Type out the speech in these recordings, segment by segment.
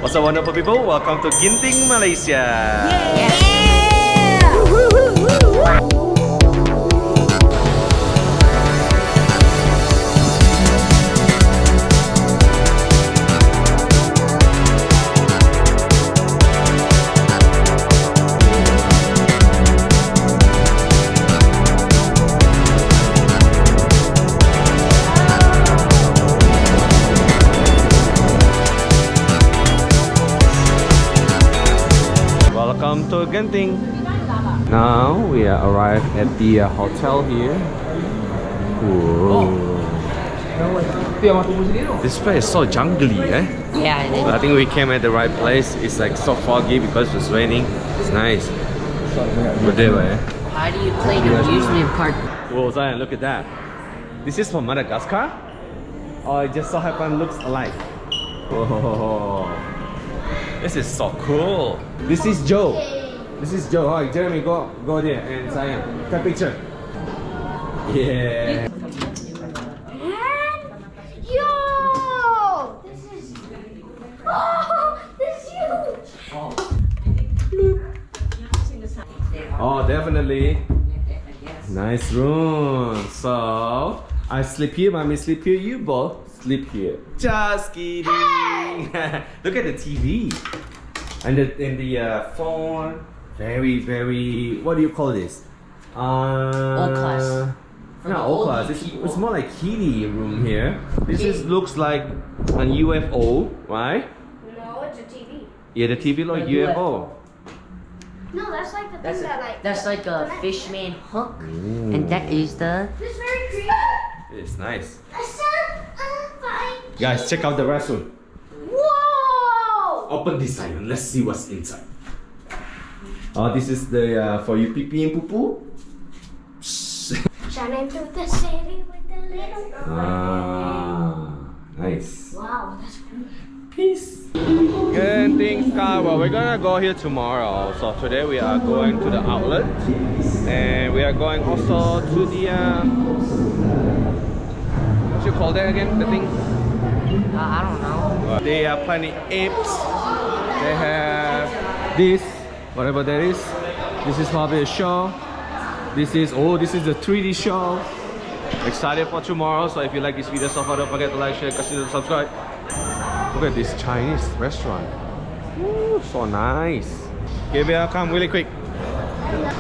What's up, wonderful people? Welcome to Genting, Malaysia. Welcome to Genting. Now we are arrived at the hotel here. Whoa. This place is so jungly, eh? Yeah, it is. But I think we came at the right place. It's like so foggy because it's raining. It's nice. Good day, eh? How do you play the amusement park? Whoa, Zion, look at that. This is from Madagascar? Or it just so happen looks alike? Whoa. This is so cool. This is Joe. This is Joe. Alright, Jeremy, go there and Zion. Take a picture. Yeah. Yo! This is... Oh! This is huge! Oh, definitely. Nice room. So, I sleep here, mommy sleep here, you both sleep here. Just kidding. Look at the TV. And the phone. Very, what do you call this? Old class. Not old class. It's more like kiddie room here. This looks like a UFO, right? No, it's a TV. Yeah, the TV like UFO. No, that's like the thing that like... That's like a fishman hook, and that is the... This is very creepy. It's nice. Fine. Guys, check out the restroom. Whoa! Open this side and let's see what's inside. Oh, this is the for you pee pee and poo poo. Shining through the city with the little... Ah, nice. Wow, that's cool. Peace. Genting SkyWorld. We're gonna go here tomorrow. So today we are going to the outlet, and we are going also to the what you call that again? The thing? I don't know. They are planning apes. They have this, whatever that is. This is probably a show. This is the 3D show. Excited for tomorrow. So if you like this video so far, don't forget to like, share, consider subscribe. Look at this Chinese restaurant. Ooh, so nice. Okay, Bea, come really quick.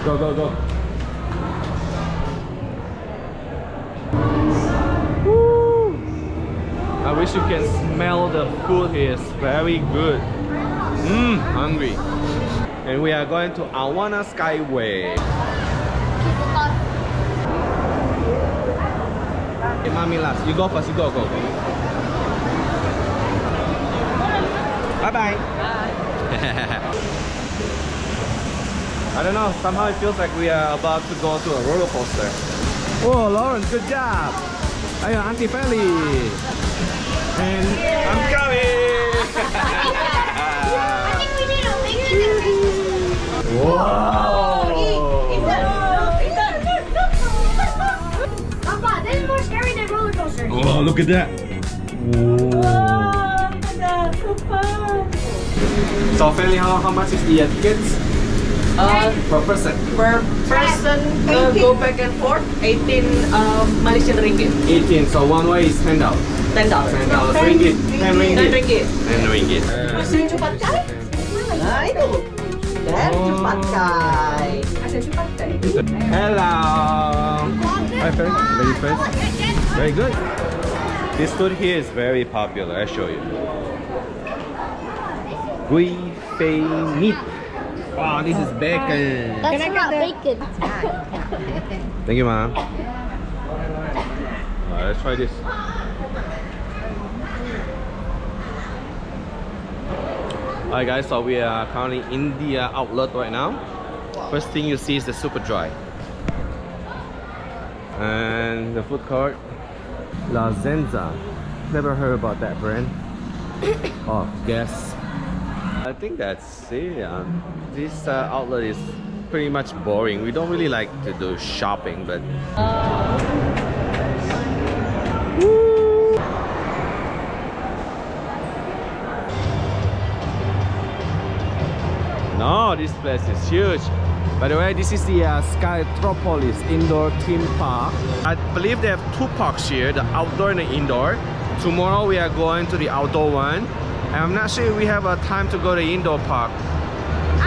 Go. Woo. I wish you can smell the food here. It's very good. Hungry. And we are going to Awana SkyWay. Hey, mommy last. You go first. You go. Bye. I don't know, somehow it feels like we are about to go to a roller coaster. Oh, Lawrence, good job. Ayo, Auntie Feli. And I'm coming. I think we need a big Wow. Papa, this is more scary than roller coasters. Oh, look at that. Whoa. So, Feli, how much is the tickets? Per person? Per person, go back and forth, 18 Malaysian ringgit. 18, so one way is $10. $10. $10 ringgit. 10 ringgit. 10 ringgit. 10 ringgit. Asin cepat kai? Nah itu. Dan cepat kai. Asin cepat kai. Hello. Hi, friend. Very fresh. Very good. This food here is very popular. I'll show you. Gui fei meat. Wow, this is bacon. That's not bacon. Thank you, mom. Let's try this. Alright guys, so we are currently in the outlet right now. First thing you see is the super dry. And the food court. La Zenza. Never heard about that brand. Oh, guess. I think that's it. This outlet is pretty much boring. We don't really like to do shopping, but No, this place is huge. By the way, this is the Skytropolis indoor theme park. I believe they have two parks here, the outdoor and the indoor. Tomorrow we are going to the outdoor one. And I'm not sure if we have a time to go to the indoor park.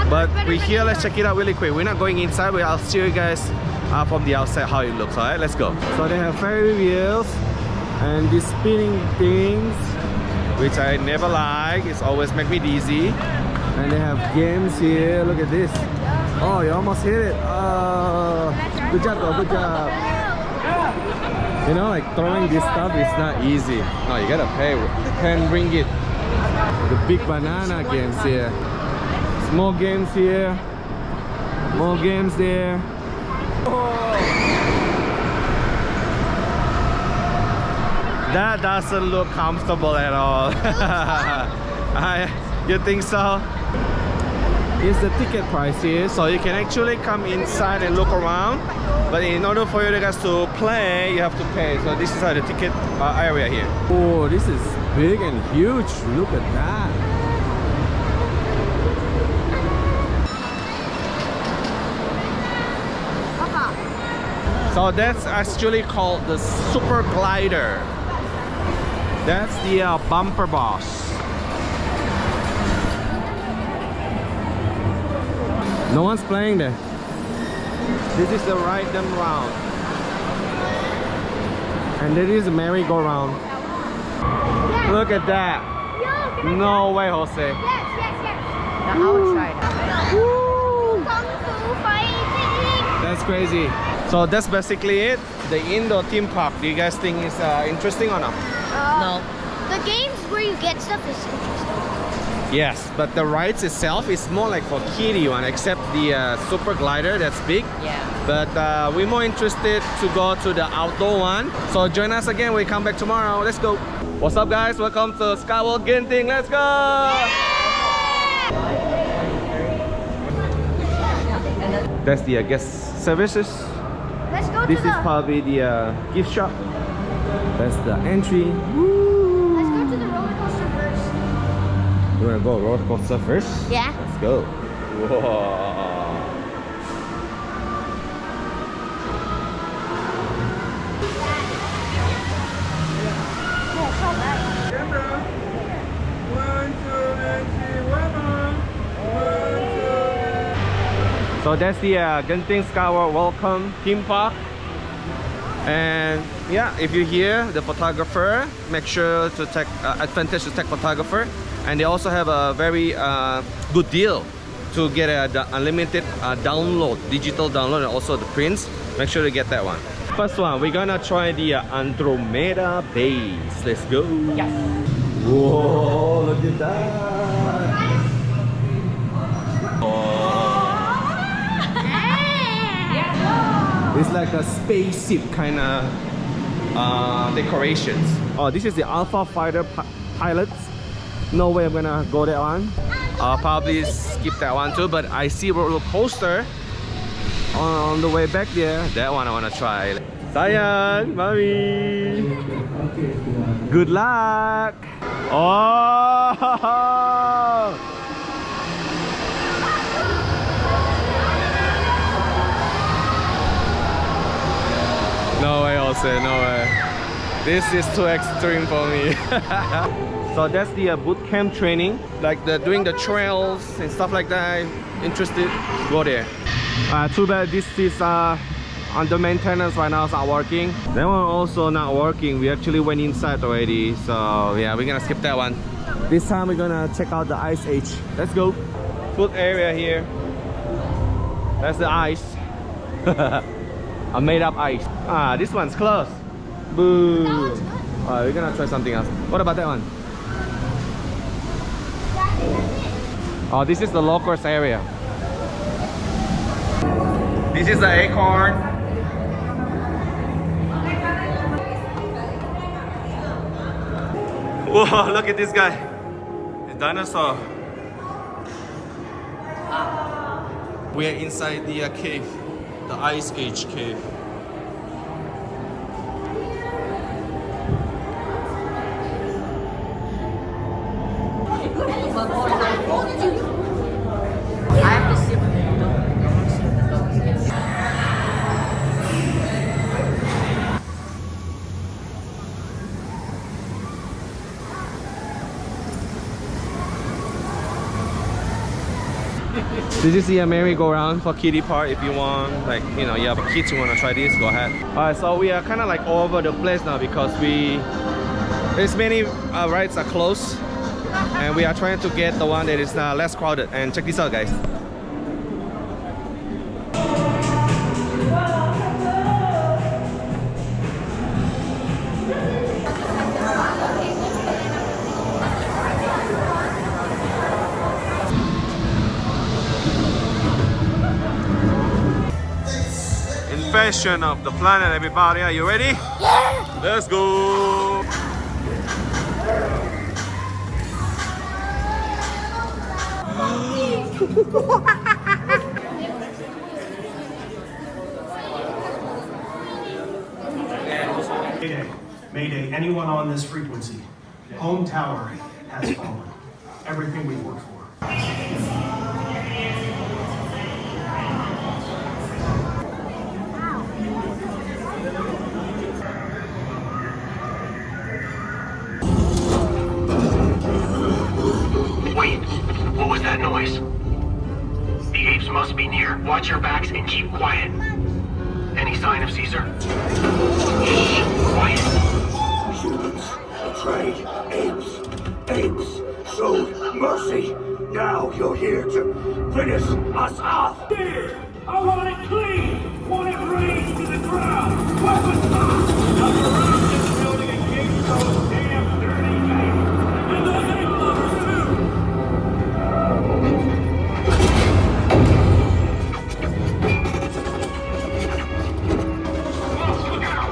But we're here, let's check it out really quick. We're not going inside, but I'll show you guys from the outside how it looks. Alright, let's go. So they have ferry wheels and these spinning things, which I never like. It's always make me dizzy. And they have games here. Look at this. Oh, you almost hit it. Good job, though. Good job. You know, like throwing this stuff is not easy. No, you gotta pay 10 ringgit. The big banana games here. More games here. More games there. Oh. That doesn't look comfortable at all. You think so? It's the ticket price here, so you can actually come inside and look around. But in order for you guys to play, you have to pay. So this is the ticket area here. Oh, this is big and huge. Look at that. So that's actually called the super glider. That's the bumper boss. No one's playing there. This is the ride them round. And there is a merry-go-round. Yeah. Look at that. Yo, No way, Jose. yes. The outside. Kung Fu fighting. That's crazy. So that's basically it. The indoor theme park. Do you guys think it's interesting or not? No. The games where you get stuff is interesting. Yes, but the rides itself is more like for kiddie one, except the super glider that's big. Yeah. But we're more interested to go to the outdoor one. So join us again. We come back tomorrow. Let's go. What's up, guys? Welcome to Skyworld Genting. Let's go. That's the guest services. Let's go This to is the. probably the gift shop. That's the entry. Let's go to the roller coaster first. You wanna go roller coaster first? Yeah. Let's go. Whoa. So that's the Genting SkyWorld Welcome Theme Park. And yeah, if you're here, the photographer, make sure to take advantage to take photographer. And they also have a very good deal to get the unlimited download, digital download, and also the prints. Make sure to get that one. First one, we're gonna try the Andromeda base. Let's go. Yes. Whoa, look at that. It's like a spaceship kind of decorations. Oh, this is the Alpha Fighter pilots. No way I'm gonna go that one. I'll probably skip that one too, but I see a roller coaster on the way back there. That one I wanna try. Sayang, mommy. Good luck. Oh. No way, Jose, no way. This is too extreme for me. So that's the boot camp training, like doing the trails and stuff like that. Interested? Go there. Too bad this is under maintenance right now. It's not working. That one also not working. We actually went inside already, so yeah, we're gonna skip that one. This time we're gonna check out the Ice Age. Let's go. Food area here. That's the ice. A made up ice. This one's closed. Boo. Alright, we're gonna try something else. What about that one? Oh, this is the locals area. This is the acorn. Whoa, look at this guy. The dinosaur. We're inside the cave. The Ice Age cave. Did you see a merry-go-round for kiddie part? If you want, like, you know, you have a kid, you want to try this, go ahead. Alright, so we are kind of like all over the place now because there's many rides are closed, and we are trying to get the one that is less crowded. And check this out, guys. Invasion of the planet, everybody. Are you ready? Yeah! Let's go! Mayday. Mayday. Anyone on this frequency? Home tower has fallen. Everything we've worked for. Wait, what was that noise? The apes must be near. Watch your backs and keep quiet. Any sign of Caesar? Shh, quiet. Humans betrayed apes. Apes showed mercy. Now you're here to finish us off. Here! I want it clean! Want it razed to the ground! Weapons up! Now you're around this building and keep those damn dirty apes! And those ape lovers too! Look out!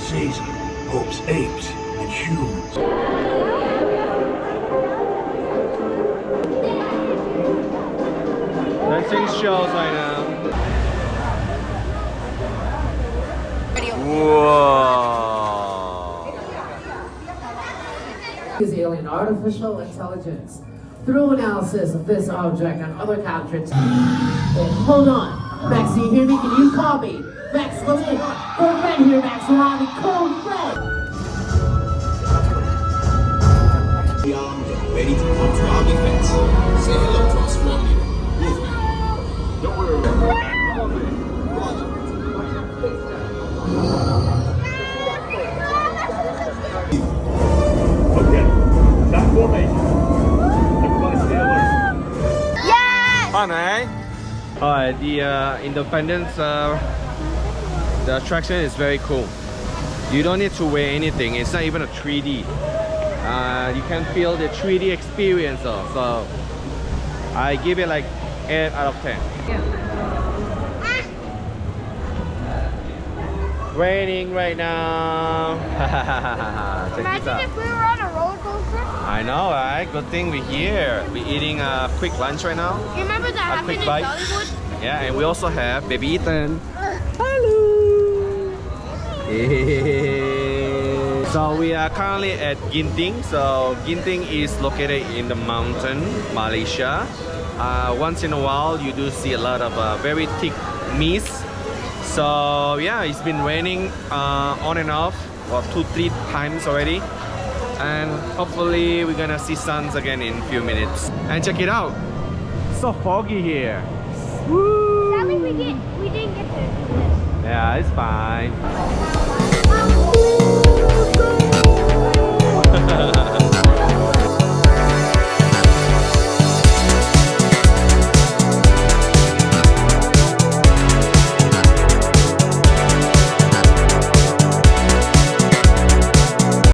Caesar hopes apes and humans. Dancing shows right now. Whoa! Is alien artificial intelligence. Through analysis of this object and other captures. Hold on. Max, do you hear me? Can you call me? Max, come in. Code red here, Max. Robbie, code red. Armed and ready to come to our defense. Say hello to our squad leader, Wolfman. Don't worry about that. Okay, that formation. Everybody stay alert. Fun, eh? Alright, the Independence, the attraction is very cool. You don't need to wear anything. It's not even a 3D. You can feel the 3D experience though. So I give it like 8 out of 10. Raining right now. Check this Imagine out. if we were on a roller coaster. I know, right? Good thing we're here. We're eating a quick lunch right now. You remember that happened quick in bite. Hollywood? Yeah, and we also have baby Ethan. Hello. So we are currently at Genting. So Genting is located in the mountain, Malaysia. Once in a while, you do see a lot of very thick mist. So yeah, it's been raining on and off for 2-3 times already. And hopefully we're gonna see suns again in a few minutes. And check it out, so foggy here. Woo! Sadly, we didn't get to do this. Yeah, it's fine.